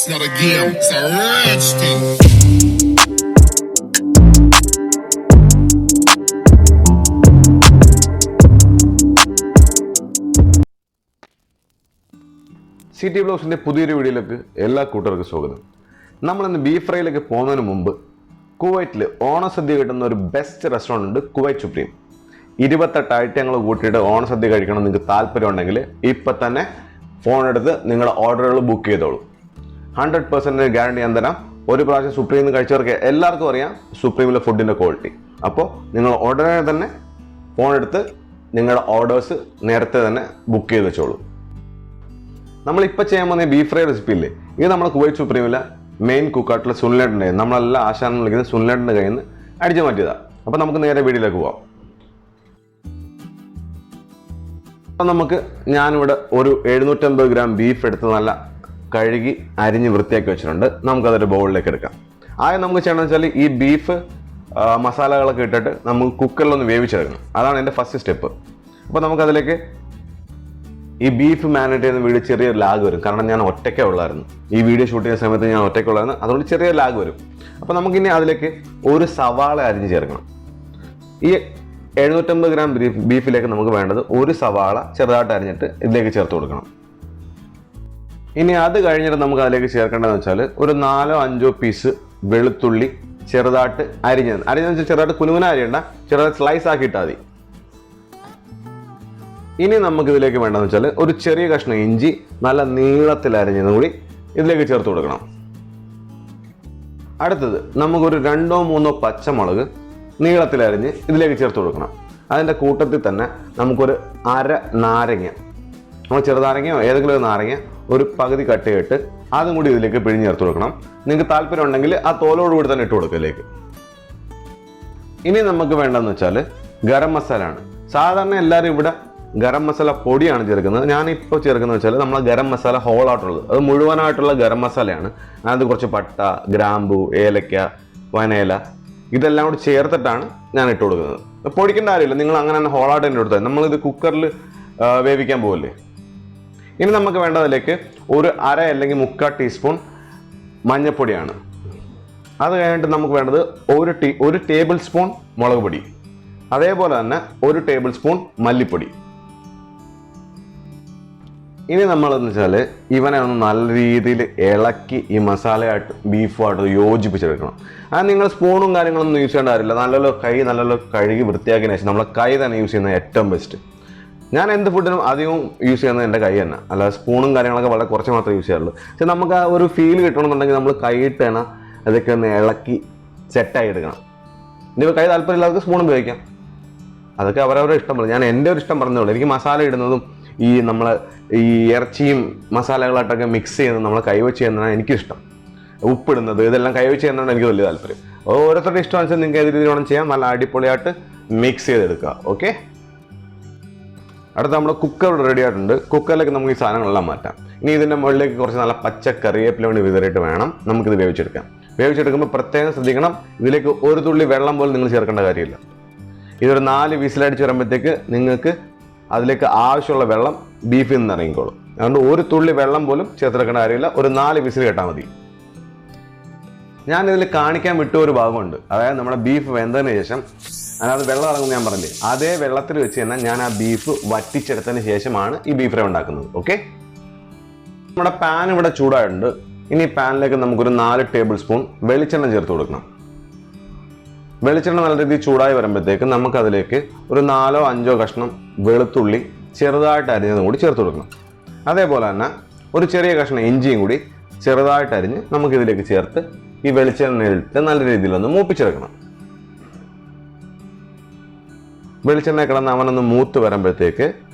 It's not a game, it's a rich thing. City ബ്ലോഗ്സിൻ്റെ പുതിയൊരു വീഡിയോയിലേക്ക് എല്ലാ കൂട്ടർക്കും സ്വാഗതം. നമ്മളിന്ന് ബീഫ് ഫ്രൈയിലേക്ക് പോകുന്നതിന് മുമ്പ് കുവൈറ്റിൽ ഓണസദ്യ കിട്ടുന്ന ഒരു ബെസ്റ്റ് റെസ്റ്റോറൻറ്റ് ഉണ്ട്, കുവൈറ്റ് സുപ്രീം. 28 ഐറ്റങ്ങൾ കൂട്ടിയിട്ട് ഓണസദ്യ കഴിക്കണം നിങ്ങൾക്ക് താല്പര്യം ഉണ്ടെങ്കിൽ ഇപ്പം തന്നെ ഫോൺ എടുത്ത് നിങ്ങളുടെ ഓർഡറുകൾ ബുക്ക് ചെയ്തോളൂ. 100% ഗ്യാരണ്ടി ഞാൻ തരാം. ഒരു പ്രാവശ്യം സുപ്രീം കഴിച്ചവർക്ക് എല്ലാവർക്കും അറിയാം സുപ്രീമിലെ ഫുഡിൻ്റെ ക്വാളിറ്റി. അപ്പോൾ നിങ്ങൾ ഉടനെ തന്നെ ഫോൺ എടുത്ത് നിങ്ങളുടെ ഓർഡേഴ്സ് നേരത്തെ തന്നെ ബുക്ക് ചെയ്ത് വെച്ചോളൂ. നമ്മളിപ്പോൾ ചെയ്യാൻ പോകുന്ന ബീഫ് ഫ്രൈ റെസിപ്പി ഇല്ലേ, ഇത് നമ്മൾ കുവൈറ്റ് സുപ്രീമിലെ മെയിൻ കുക്കായിട്ടുള്ള സുനിലേട്ടൻ്റെ നമ്മളെല്ലാം ആശാനം വിളിക്കുന്നത് സുനിലേട്ടൻ്റെ കയ്യിൽ നിന്ന് അടിച്ചു മാറ്റിയതാണ്. അപ്പോൾ നമുക്ക് നേരെ വീഡിയോയിലേക്ക് പോവാം. അപ്പം ഞാനിവിടെ ഒരു 750 ഗ്രാം ബീഫ് എടുത്ത് നല്ല കഴുകി അരിഞ്ഞ് വൃത്തിയാക്കി വെച്ചിട്ടുണ്ട്. നമുക്കതൊരു ബൗളിലേക്ക് എടുക്കാം. ആദ്യം നമുക്ക് ചെയ്യണമെന്ന് വെച്ചാൽ ഈ ബീഫ് മസാലകളൊക്കെ ഇട്ടിട്ട് നമുക്ക് കുക്കറിലൊന്ന് വേവിച്ചെടുക്കണം. അതാണ് എൻ്റെ ഫസ്റ്റ് സ്റ്റെപ്പ്. അപ്പോൾ നമുക്കതിലേക്ക് ഈ ബീഫ് മാരിനേറ്റ് ചെയ്യുന്ന വീഡിയോ ചെറിയൊരു ലാഗ് വരും, കാരണം ഞാൻ ഒറ്റയ്ക്കേ ഉള്ളായിരുന്നു. ഈ വീഡിയോ ഷൂട്ട് ചെയ്യുന്ന സമയത്ത് ഞാൻ ഒറ്റയ്ക്കുള്ളായിരുന്നു, അതുകൊണ്ട് ചെറിയ ലാഗ് വരും. അപ്പോൾ നമുക്കിനി അതിലേക്ക് ഒരു സവാള അരിഞ്ഞ് ചേർക്കണം. ഈ 750 ഗ്രാം ബീഫിലേക്ക് നമുക്ക് വേണ്ടത് ഒരു സവാള ചെറുതായിട്ട് അരിഞ്ഞിട്ട് ഇതിലേക്ക് ചേർത്ത് കൊടുക്കണം. ഇനി അത് കഴിഞ്ഞിട്ട് നമുക്ക് അതിലേക്ക് ചേർക്കേണ്ടതെന്ന് വെച്ചാൽ ഒരു 4-5 പീസ് വെളുത്തുള്ളി ചെറുതായിട്ട് അരിഞ്ഞെന്ന് വെച്ചാൽ ചെറുതായിട്ട് കുനുകുന അരിയണ്ട, ചെറുതായിട്ട് സ്ലൈസ് ആക്കി ഇട്ടാൽ മതി. ഇനി നമുക്ക് ഇതിലേക്ക് വേണ്ടതെന്ന് വെച്ചാൽ ഒരു ചെറിയ കഷ്ണം ഇഞ്ചി നല്ല നീളത്തിൽ അരിഞ്ഞതും കൂടി ഇതിലേക്ക് ചേർത്ത് കൊടുക്കണം. അടുത്തത് നമുക്കൊരു 2-3 പച്ചമുളക് നീളത്തിൽ അരിഞ്ഞ് ഇതിലേക്ക് ചേർത്ത് കൊടുക്കണം. അതിൻ്റെ കൂട്ടത്തിൽ തന്നെ നമുക്കൊരു അര നാരങ്ങ, നമ്മൾ ചെറുനാരങ്ങയോ ഏതെങ്കിലും ഒരു നാരങ്ങ ഒരു പകുതി കട്ട് ചെയ്തിട്ട് അതും കൂടി ഇതിലേക്ക് പിഴിഞ്ഞ് ചേർത്ത് കൊടുക്കണം. നിങ്ങൾക്ക് താല്പര്യം ഉണ്ടെങ്കിൽ ആ തോലോട് കൂടി തന്നെ ഇട്ട് കൊടുക്കുക ഇതിലേക്ക്. ഇനി നമുക്ക് വേണ്ടതെന്ന് വെച്ചാൽ ഗരം മസാല ആണ്. സാധാരണ എല്ലാവരും ഇവിടെ ഗരം മസാല പൊടിയാണ് ചേർക്കുന്നത്. ഞാനിപ്പോൾ ചേർക്കുന്നത് വെച്ചാൽ നമ്മളെ ഗരം മസാല ഹോളായിട്ടുള്ളത്, അത് മുഴുവനായിട്ടുള്ള ഗരം മസാലയാണ്. അത് കുറച്ച് പട്ട, ഗ്രാമ്പു, ഏലക്ക, വനയില ഇതെല്ലാം കൂടി ചേർത്തിട്ടാണ് ഞാൻ ഇട്ട് കൊടുക്കുന്നത്. പൊടിക്കേണ്ട കാര്യമില്ല, നിങ്ങൾ അങ്ങനെ തന്നെ ഹോളായിട്ട് തന്നെ എടുത്താൽ. നമ്മളിത് കുക്കറിൽ വേവിക്കാൻ പോകല്ലേ. ഇനി നമുക്ക് വേണ്ടതിലേക്ക് ഒരു അര അല്ലെങ്കിൽ 3/4 ടീസ്പൂൺ മഞ്ഞൾപ്പൊടിയാണ്. അത് കഴിഞ്ഞിട്ട് നമുക്ക് വേണ്ടത് ഒരു ടേബിൾ സ്പൂൺ മുളക് പൊടി, അതേപോലെ തന്നെ 1 ടേബിൾ സ്പൂൺ മല്ലിപ്പൊടി. ഇനി നമ്മളെന്ന് വെച്ചാൽ ഇവനെ ഒന്ന് നല്ല രീതിയിൽ ഇളക്കി ഈ മസാലയായിട്ട് ബീഫുമായിട്ട് യോജിപ്പിച്ചെടുക്കണം. അത് നിങ്ങൾ സ്പൂണും കാര്യങ്ങളൊന്നും യൂസ് ചെയ്യേണ്ട കാര്യമില്ല. നല്ലല്ലോ കഴുകി വൃത്തിയാക്കിയതിന് ശേഷം നമ്മളെ കൈ തന്നെ യൂസ് ചെയ്യുന്നത് ഏറ്റവും ബെസ്റ്റ്. ഞാൻ എന്ത് ഫുഡിനും അധികവും യൂസ് ചെയ്യുന്നത് എൻ്റെ കൈ തന്നെ, അല്ലാതെ സ്പൂണും കാര്യങ്ങളൊക്കെ വളരെ കുറച്ച് മാത്രമേ യൂസ് ചെയ്യാറുള്ളൂ. പക്ഷെ നമുക്ക് ആ ഒരു ഫീൽ കിട്ടണമെന്നുണ്ടെങ്കിൽ നമ്മൾ കൈയിട്ട് തന്നെ അതൊക്കെ ഒന്ന് ഇളക്കി സെറ്റായി എടുക്കണം. ഇനിയിപ്പോൾ കൈ താല്പര്യമില്ലാത്തവർക്ക് സ്പൂൺ ഉപയോഗിക്കാം, അതൊക്കെ അവരവരുടെ ഇഷ്ടം പോലെ. ഞാൻ എൻ്റെ ഒരു ഇഷ്ടം പറഞ്ഞതേ ഉള്ളൂ. എനിക്ക് മസാല ഇടുന്നതും ഈ ഇറച്ചിയും മസാലകളായിട്ടൊക്കെ മിക്സ് ചെയ്യുന്നത് നമ്മൾ കൈവച്ച് ചെയ്യുന്നതാണ് എനിക്കിഷ്ടം. ഉപ്പിടുന്നത് ഇതെല്ലാം കൈവച്ച് ചെയ്യുന്നതാണ് എനിക്ക് വലിയ താല്പര്യം. ഓരോരുത്തരുടെ ഇഷ്ടം അനുസരിച്ച് നിങ്ങൾക്ക് ഏത് രീതി വേണം ചെയ്യാം. നല്ല അടിപൊളിയായിട്ട് മിക്സ് ചെയ്തെടുക്കുക. ഓക്കെ, അടുത്ത നമ്മുടെ കുക്കർ റെഡി ആയിട്ടുണ്ട്. കുക്കറിലേക്ക് നമുക്ക് ഈ സാധനങ്ങളെല്ലാം മാറ്റാം. ഇനി ഇതിൻ്റെ മുകളിലേക്ക് കുറച്ച് നല്ല പച്ച കറിവേപ്പില കൊണ്ട് വിതറിയിട്ട് വേണം നമുക്കിത് വേവിച്ചെടുക്കാം. വേവിച്ചെടുക്കുമ്പോൾ പ്രത്യേകം ശ്രദ്ധിക്കണം, ഇതിലേക്ക് ഒരു തുള്ളി വെള്ളം പോലും നിങ്ങൾ ചേർക്കേണ്ട കാര്യമില്ല. ഇതൊരു 4 വിസിലടിച്ച് വരുമ്പോഴത്തേക്ക് നിങ്ങൾക്ക് അതിലേക്ക് ആവശ്യമുള്ള വെള്ളം ബീഫിൽ നിന്ന് ഇറങ്ങിക്കോളും. അതുകൊണ്ട് ഒരു തുള്ളി വെള്ളം പോലും ചേർത്തെടുക്കേണ്ട കാര്യമില്ല. ഒരു 4 വിസിൽ കേട്ടാൽ മതി. ഞാനിതിൽ കാണിക്കാൻ വിട്ട ഒരു ഭാഗമുണ്ട്, അതായത് നമ്മുടെ ബീഫ് വെന്തതിന് ശേഷം അതിനകത്ത് വെള്ളം ഇറങ്ങുന്ന ഞാൻ പറഞ്ഞില്ലേ, അതേ വെള്ളത്തിൽ വെച്ച് തന്നെ ഞാൻ ആ ബീഫ് വറ്റിച്ചെടുത്തതിന് ശേഷമാണ് ഈ ബീഫ് ഫ്രൈ ഉണ്ടാക്കുന്നത്. ഓക്കെ, നമ്മുടെ പാൻ ഇവിടെ ചൂടായിട്ടുണ്ട്. ഇനി പാനിലേക്ക് നമുക്കൊരു 4 ടേബിൾ സ്പൂൺ വെളിച്ചെണ്ണ ചേർത്ത് കൊടുക്കണം. വെളിച്ചെണ്ണ നല്ല രീതിയിൽ ചൂടായി വരുമ്പോഴത്തേക്ക് നമുക്കതിലേക്ക് ഒരു 4-5 കഷ്ണം വെളുത്തുള്ളി ചെറുതായിട്ട് അരിഞ്ഞതും കൂടി ചേർത്ത് കൊടുക്കണം. അതേപോലെ തന്നെ ഒരു ചെറിയ കഷ്ണം ഇഞ്ചിയും കൂടി ചെറുതായിട്ട് അരിഞ്ഞ് നമുക്കിതിലേക്ക് ചേർത്ത് ഈ വെളിച്ചെണ്ണയിലിട്ട് നല്ല രീതിയിലൊന്ന് മൂപ്പിച്ചെടുക്കണം. വെളിച്ചെണ്ണ കിടന്ന് അവനൊന്ന് മൂത്ത് വരുമ്പോഴത്തേക്ക്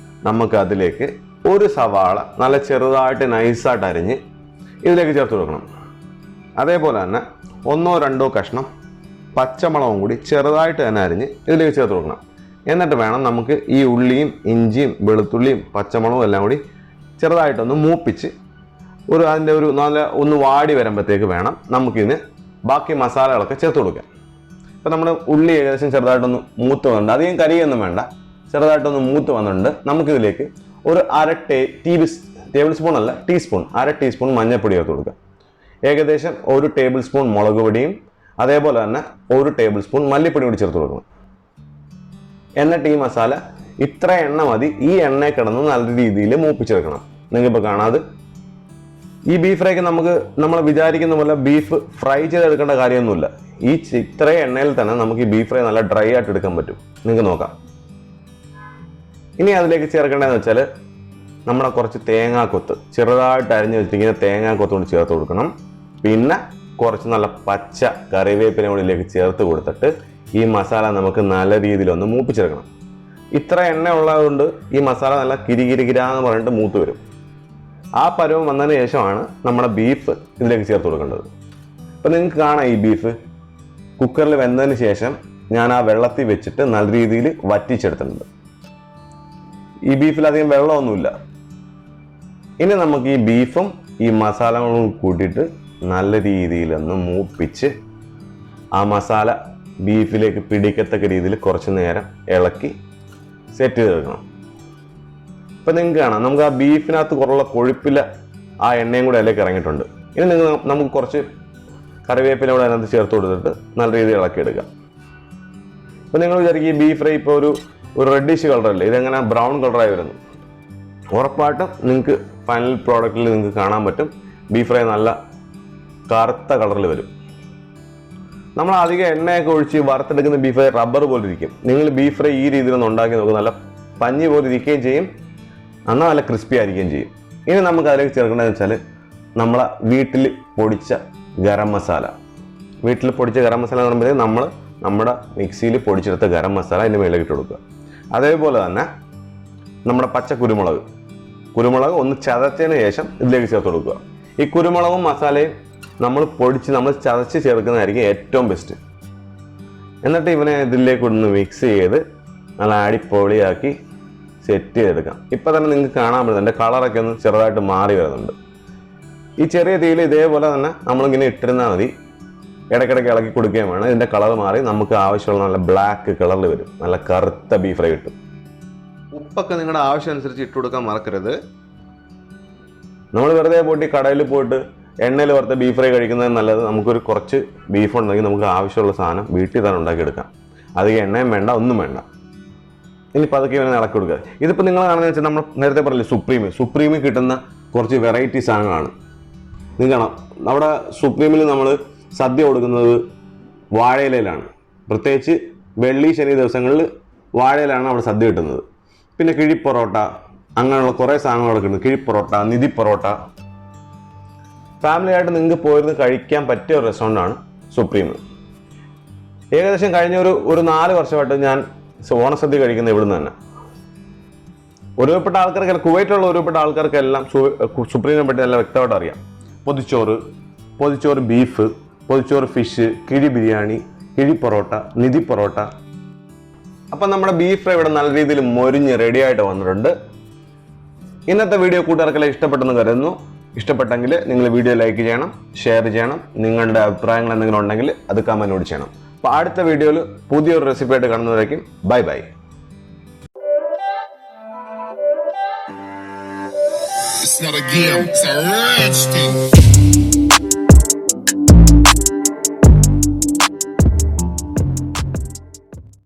നമുക്ക് അതിലേക്ക് ഒരു സവാള നല്ല ചെറുതായിട്ട് നൈസായിട്ട് അരിഞ്ഞ് ഇതിലേക്ക് ചേർത്ത് കൊടുക്കണം. അതേപോലെ തന്നെ 1-2 കഷ്ണം പച്ചമുളകും കൂടി ചെറുതായിട്ട് തന്നെ അരിഞ്ഞ് ഇതിലേക്ക് ചേർത്ത് കൊടുക്കണം. എന്നിട്ട് വേണം നമുക്ക് ഈ ഉള്ളിയും ഇഞ്ചിയും വെളുത്തുള്ളിയും പച്ചമുളകും എല്ലാം കൂടി ചെറുതായിട്ടൊന്ന് മൂപ്പിച്ച് അതിൻ്റെ ഒന്ന് വാടി വരുമ്പോഴത്തേക്ക് വേണം നമുക്കിതിന് ബാക്കി മസാലകളൊക്കെ ചേർത്ത് കൊടുക്കാം. ഇപ്പം നമ്മുടെ ഉള്ളി ഏകദേശം ചെറുതായിട്ടൊന്ന് മൂത്ത് വന്നിട്ടുണ്ട്, അധികം കരിയൊന്നും വേണ്ട, ചെറുതായിട്ടൊന്ന് മൂത്ത് വന്നിട്ടുണ്ട്. നമുക്കിതിലേക്ക് ഒരു ടേബിൾ സ്പൂൺ അല്ല ടീസ്പൂൺ, 1/2 ടീസ്പൂൺ മഞ്ഞൾപ്പൊടി ചേർത്ത് കൊടുക്കുക. ഏകദേശം 1 ടേബിൾ സ്പൂൺ മുളക് പൊടിയും അതേപോലെ തന്നെ 1 ടേബിൾ സ്പൂൺ മല്ലിപ്പൊടിയും കൂടി ചേർത്ത് കൊടുക്കണം. എന്നിട്ട് ഈ മസാല ഇത്ര എണ്ണ മതി, ഈ എണ്ണയെ കിടന്ന് നല്ല രീതിയിൽ മൂപ്പിച്ചെടുക്കണം. നിങ്ങൾക്കിപ്പോൾ കാണാതെ ഈ ബീഫ് ഫ്രൈക്ക് നമ്മൾ വിചാരിക്കുന്ന പോലെ ബീഫ് ഫ്രൈ ചെയ്തെടുക്കേണ്ട കാര്യമൊന്നുമില്ല. ഈ ഇത്രയും എണ്ണയിൽ തന്നെ നമുക്ക് ഈ ബീഫ് ഫ്രൈ നല്ല ഡ്രൈ ആയിട്ട് എടുക്കാൻ പറ്റും. നിങ്ങൾക്ക് നോക്കാം. ഇനി അതിലേക്ക് ചേർക്കേണ്ടതെന്ന് വെച്ചാൽ നമ്മുടെ കുറച്ച് തേങ്ങാക്കൊത്ത് ചെറുതായിട്ട് അരിഞ്ഞ് വെച്ചിരിക്കുന്ന തേങ്ങാക്കൊത്ത് കൊണ്ട് ചേർത്ത് കൊടുക്കണം. പിന്നെ കുറച്ച് നല്ല പച്ച കറിവേപ്പില കൂടി ഇതിലേക്ക് ചേർത്ത് കൊടുത്തിട്ട് ഈ മസാല നമുക്ക് നല്ല രീതിയിലൊന്ന് മൂപ്പിച്ചെടുക്കണം. ഇത്ര എണ്ണ ഉള്ളതുകൊണ്ട് ഈ മസാല നല്ല കിരികിരികിരാന്ന് പറഞ്ഞിട്ട് മൂത്ത് വരും. ആ പരുവം വന്നതിന് ശേഷമാണ് നമ്മുടെ ബീഫ് ഇതിലേക്ക് ചേർത്ത് കൊടുക്കേണ്ടത്. അപ്പം നിങ്ങൾക്ക് കാണാം, ഈ ബീഫ് കുക്കറിൽ വെന്തതിന് ശേഷം ഞാൻ ആ വെള്ളത്തിൽ വെച്ചിട്ട് നല്ല രീതിയിൽ വറ്റിച്ചെടുത്തിട്ടുണ്ട്. ഈ ബീഫിൽ അധികം വെള്ളമൊന്നുമില്ല. ഇനി നമുക്ക് ഈ ബീഫും ഈ മസാലകളും കൂട്ടിയിട്ട് നല്ല രീതിയിലൊന്ന് മൂപ്പിച്ച് ആ മസാല ബീഫിലേക്ക് പിടിക്കത്തക്ക രീതിയിൽ കുറച്ച് നേരം ഇളക്കി സെറ്റ് ചെയ്തെടുക്കണം. ഇപ്പം നിങ്ങൾക്ക് കാണാം, നമുക്ക് ആ ബീഫിനകത്ത് കുറച്ചുള്ള കൊഴുപ്പില്ല ആ എണ്ണയും കൂടെ അതിലേക്ക് ഇറങ്ങിയിട്ടുണ്ട്. ഇനി നമുക്ക് കുറച്ച് കറിവേപ്പില കൂടെ അതിനകത്ത് ചേർത്ത് കൊടുത്തിട്ട് നല്ല രീതിയിൽ ഇളക്കിയെടുക്കാം. ഇപ്പം നിങ്ങൾ വിചാരിക്കും ഈ ബീഫ് ഫ്രൈ ഇപ്പോൾ ഒരു റെഡിഷ് കളറല്ലേ, ഇതെങ്ങനെ ബ്രൗൺ കളറായി വരുന്നു. ഉറപ്പായിട്ടും നിങ്ങൾക്ക് ഫൈനൽ പ്രോഡക്റ്റിൽ നിങ്ങൾക്ക് കാണാൻ പറ്റും ബീഫ് ഫ്രൈ നല്ല കറുത്ത കളറിൽ വരും. നമ്മൾ അധികം എണ്ണയൊക്കെ ഒഴിച്ച് വറുത്തെടുക്കുന്ന ബീഫ് ഫ്രൈ റബ്ബർ പോലെ ഇരിക്കും. നിങ്ങൾ ബീഫ് ഫ്രൈ ഈ രീതിയിലൊന്ന് ഉണ്ടാക്കി നോക്കുക, നല്ല പഞ്ഞി പോലെ ഇരിക്കുകയും ചെയ്യും, എന്നാൽ നല്ല ക്രിസ്പി ആയിരിക്കുകയും ചെയ്യും. ഇനി നമുക്ക് അതിലേക്ക് ചേർക്കേണ്ടതെന്ന് വെച്ചാൽ നമ്മളെ വീട്ടിൽ പൊടിച്ച ഗരം മസാല. വീട്ടിൽ പൊടിച്ച ഗരം മസാല എന്ന് പറയുമ്പോൾ നമ്മുടെ മിക്സിയിൽ പൊടിച്ചെടുത്ത ഗരം മസാല അതിൻ്റെ മേലേക്ക് ഇട്ട് കൊടുക്കുക. അതേപോലെ തന്നെ നമ്മുടെ പച്ച കുരുമുളക് ഒന്ന് ചതച്ചതിന് ശേഷം ഇതിലേക്ക് ചേർത്ത് കൊടുക്കുക. ഈ കുരുമുളകും മസാലയും നമ്മൾ ചതച്ച് ചേർക്കുന്നതായിരിക്കും ഏറ്റവും ബെസ്റ്റ്. എന്നിട്ട് ഇവനെ ഇതിലേക്ക് ഒന്ന് മിക്സ് ചെയ്ത് നല്ല അടിപൊളിയാക്കി സെറ്റ് ചെയ്തെടുക്കാം. ഇപ്പം തന്നെ നിങ്ങൾക്ക് കാണാൻ പറ്റും എൻ്റെ കളറൊക്കെ ഒന്ന് ചെറുതായിട്ട് മാറി വരുന്നുണ്ട്. ഈ ചെറിയ തീയിൽ ഇതേപോലെ തന്നെ നമ്മളിങ്ങനെ ഇട്ടിരുന്നാൽ മതി. ഇടയ്ക്കിടയ്ക്ക് ഇളക്കി കൊടുക്കുകയും വേണം. ഇതിൻ്റെ കളർ മാറി നമുക്ക് ആവശ്യമുള്ള നല്ല ബ്ലാക്ക് കളറിൽ വരും, നല്ല കറുത്ത ബീഫ് ഫ്രൈ കിട്ടും. ഉപ്പൊക്കെ നിങ്ങളുടെ ആവശ്യം അനുസരിച്ച് ഇട്ട് കൊടുക്കാൻ മറക്കരുത്. നമ്മൾ വെറുതെ പോയിട്ട് കടയിൽ പോയിട്ട് എണ്ണയിൽ വറുത്ത ബീഫ് ഫ്രൈ കഴിക്കുന്നത് നല്ലത്. നമുക്കൊരു കുറച്ച് ബീഫ് ഉണ്ടെങ്കിൽ നമുക്ക് ആവശ്യമുള്ള സാധനം വീട്ടിൽ തന്നെ ഉണ്ടാക്കിയെടുക്കാം. അധികം എണ്ണയും വേണ്ട, ഒന്നും വേണ്ട. ഇനിയിപ്പോൾ അതൊക്കെ ഇവനെ ഇളക്കി കൊടുക്കുക. ഇതിപ്പോൾ നിങ്ങൾ കാണുന്നത് വെച്ചാൽ നമ്മൾ നേരത്തെ പറഞ്ഞില്ലേ സുപ്രീമിൽ കിട്ടുന്ന കുറച്ച് വെറൈറ്റി സാധനങ്ങളാണ്. നിങ്ങൾ കാണാം, അവിടെ സുപ്രീമിൽ നമ്മൾ സദ്യ കൊടുക്കുന്നത് വാഴയിലയിലാണ്. പ്രത്യേകിച്ച് വെള്ളി ശനി ദിവസങ്ങളിൽ വാഴയിലാണ് അവിടെ സദ്യ കിട്ടുന്നത്. പിന്നെ കിഴിപ്പൊറോട്ട, അങ്ങനെയുള്ള കുറേ സാധനങ്ങളൊക്കെ ഉണ്ട്. കിഴിപ്പൊറോട്ട, നിധി പൊറോട്ട. ഫാമിലി ആയിട്ട് നിങ്ങൾക്ക് പോയിരുന്ന് കഴിക്കാൻ പറ്റിയ ഒരു റെസ്റ്റോറൻ്റാണ് സുപ്രീം. ഏകദേശം കഴിഞ്ഞ ഒരു 4 വർഷമായിട്ട് ഞാൻ ഓണസദ്യ കഴിക്കുന്നത് ഇവിടുന്ന് തന്നെ. ഒരുപാട് ആൾക്കാർക്ക്, കുവൈറ്റിലുള്ള ഒരുപാട് ആൾക്കാർക്കെല്ലാം സുപ്രീമിനെ പറ്റി നല്ല വ്യക്തമായിട്ട് അറിയാം. പൊതിച്ചോറ് ബീഫ്, പൊതിച്ചോറ് ഫിഷ്, കിഴി ബിരിയാണി, കിഴി പൊറോട്ട, നിധി പൊറോട്ട. അപ്പം നമ്മുടെ ബീഫ് ഫ്രൈ ഇവിടെ നല്ല രീതിയിൽ മൊരിഞ്ഞ് റെഡിയായിട്ട് വന്നിട്ടുണ്ട്. ഇന്നത്തെ വീഡിയോ കൂട്ടുകാർക്കെല്ലാം ഇഷ്ടപ്പെട്ടെന്ന് കരുതുന്നു. ഇഷ്ടപ്പെട്ടെങ്കിൽ നിങ്ങൾ വീഡിയോ ലൈക്ക് ചെയ്യണം, ഷെയർ ചെയ്യണം. നിങ്ങളുടെ അഭിപ്രായങ്ങൾ എന്തെങ്കിലും ഉണ്ടെങ്കിൽ അത് കമൻറ്റ് ചെയ്യണം. അപ്പോൾ അടുത്ത വീഡിയോയിൽ പുതിയൊരു റെസിപ്പി ആയിട്ട് കാണുന്നതായിരിക്കും. Bye bye. It's not a game, it's a rich thing.